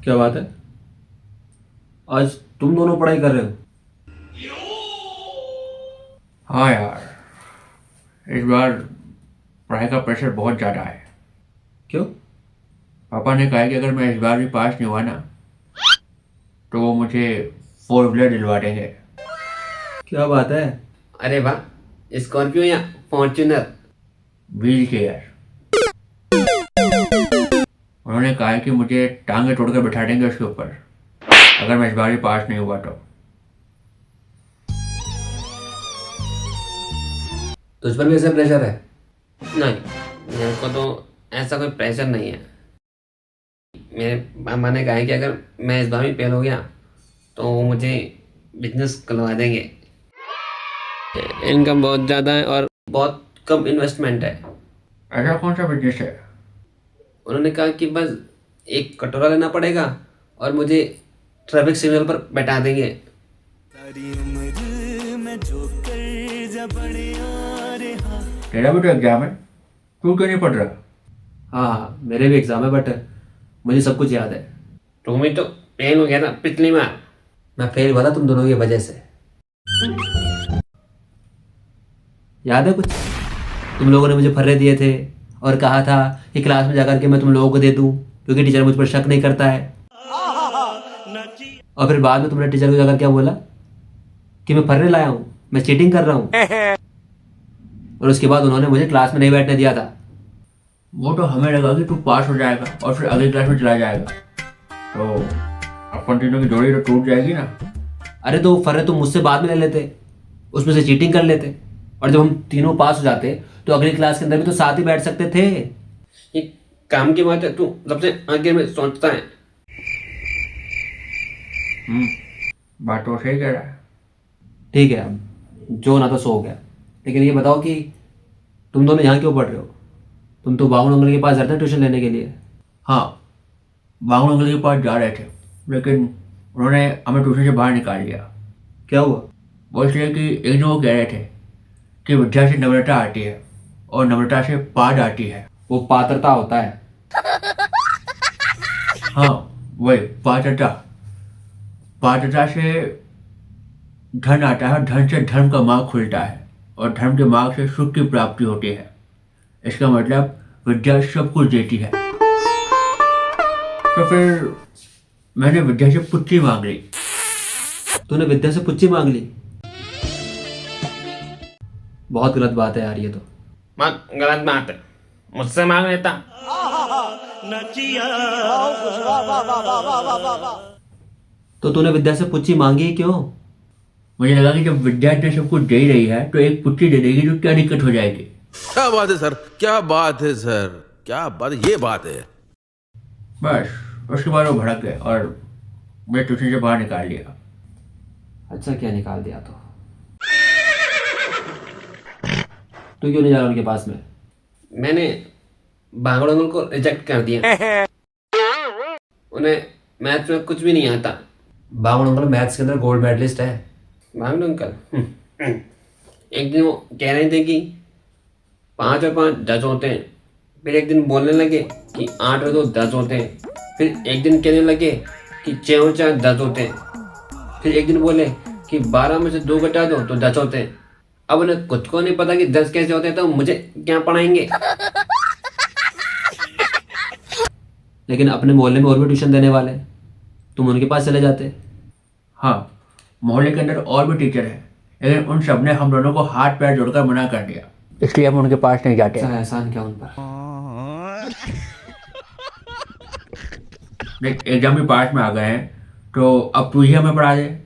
क्या बात है? आज तुम दोनों पढ़ाई कर रहे हो? हाँ यार, इस बार पढ़ाई का प्रेशर बहुत ज़्यादा है। क्यों? पापा ने कहा है कि अगर मैं इस बार भी पास नहीं हुआ ना तो वो मुझे फोर व्हीलर दिलवा देंगे। क्या बात है? अरे वाह, स्कॉर्पियो या फॉर्च्यूनर? Wheel chair. उन्होंने कहा है कि मुझे टांगे तोड़कर बैठा देंगे उसके ऊपर अगर मैं इस बार भी पास नहीं हुआ तो। तुझ पर भी ऐसा प्रेशर है? नहीं, मेरे को तो ऐसा कोई प्रेशर नहीं है। मेरे पापा ने कहा है कि अगर मैं इस बार भी फेल हो गया तो वो मुझे बिजनेस करवा देंगे। इनकम बहुत ज़्यादा है और बहुत कम इन्वेस्टमेंट है। ऐसा कौन सा बिजनेस है? उन्होंने कहा कि बस एक कटोरा लेना पड़ेगा और मुझे ट्रैफिक सिग्नल पर बैठा देंगे। तेरा भी तो एग्जाम है, तू क्यों नहीं पढ़ रहा? हाँ, मेरे भी एग्जाम है बट मुझे सब कुछ याद है। तुम भी तो फेल हो गया था पिछली बार। मैं फेल हुआ था तुम दोनों की वजह से। याद है कुछ? तुम लोगों ने मुझे फर्रे दिए थे और कहा था कि क्लास में जाकर के मैं तुम लोगों को दे दूं क्योंकि टीचर मुझ पर शक नहीं करता है। और फिर बाद में तुमने टीचर को जाकर क्या बोला कि मैं फर्रे लाया हूँ, मैं चीटिंग कर रहा हूँ। और उसके बाद उन्होंने मुझे क्लास में नहीं बैठने दिया था। वो तो हमें लगा कि तू पास हो जाएगा और फिर अगली क्लास में चला जाएगा, तो अपन तीनों की जोड़ी तो टूट जाएगी ना। अरे तो फर्रे तुम मुझसे बाद में ले लेते, उसमें से चीटिंग कर लेते और जब हम तीनों पास हो जाते तो अगली क्लास के अंदर भी तो साथ ही बैठ सकते थे। ये काम की बात है, तू सबसे आगे में सोचता है। बात तो सही कह रहा है। ठीक है, अब जो ना तो सो गया। लेकिन ये बताओ कि तुम दोनों यहाँ क्यों पढ़ रहे हो? तुम तो बाबू अंकल के पास जाते हैं ट्यूशन लेने के लिए। हाँ, बाबू अंकल के पास जा रहे थे लेकिन उन्होंने हमें ट्यूशन से बाहर निकाल दिया। क्या हुआ? वो इसलिए कि एक दिन वो कह रहे थे कि विद्या से नम्रता आती है और नम्रता से पाद आती है। वो पात्रता होता है। हाँ, वही पात्रता। पात्रता से धन आता है और धन से धर्म का मार्ग खुलता है और धर्म के मार्ग से सुख की प्राप्ति होती है। इसका मतलब विद्या सब कुछ देती है। तो फिर मैंने विद्या से पुत्री मांग ली। तूने विद्या से पुच्ची मांग ली? बहुत गलत बात है यार ये तो। मत गलत बात है, मुझसे मांग लेता। तो तूने विद्या से पुच्ची मांगी ही क्यों? मुझे लगा कि जब विद्या इतने सब कुछ दे ही रही है तो एक पुत्री दे देगी तो क्या दिक्कत हो जाएगी। क्या बात है सर, क्या बात है सर, क्या बात है, ये बात है। बस उसके बाद वो भड़क गए और मुझे ट्यूशन से बाहर निकाल दिया। अच्छा क्या निकाल दिया तो? तू क्यों नहीं जा रहा उनके पास में? मैंने बांगड़ अंकल को रिजेक्ट कर दिया। उन्हें मैथ्स में कुछ भी नहीं आता। बाबू अंकल मैथ्स के अंदर गोल्ड मेडलिस्ट है। बांगड़ अंकल एक दिन वो कह रहे थे कि 5 और 5 10 होते हैं। फिर एक दिन बोलने लगे कि 8 और 2 10 होते हैं। फिर एक दिन कहने लगे कि 6 और 4 10 होते हैं। फिर एक दिन बोले कि 12 में से 2 घटा दो तो 10 होते हैं। अब उन्हें खुद को नहीं पता कि 10 कैसे होते हैं तो मुझे क्या पढ़ाएंगे। लेकिन अपने मोहल्ले में और भी ट्यूशन देने वाले हैं, तुम उनके पास चले जाते। हाँ, मोहल्ले के अंदर और भी टीचर हैं लेकिन उन सब ने हम दोनों को हाथ पैर जोड़कर मना कर दिया, इसलिए हम उनके पास नहीं जाते। अच्छा एहसान क्या उन पर? देख, एग्जाम भी पास में आ गए हैं तो अब तू ही हमें पढ़ा दे।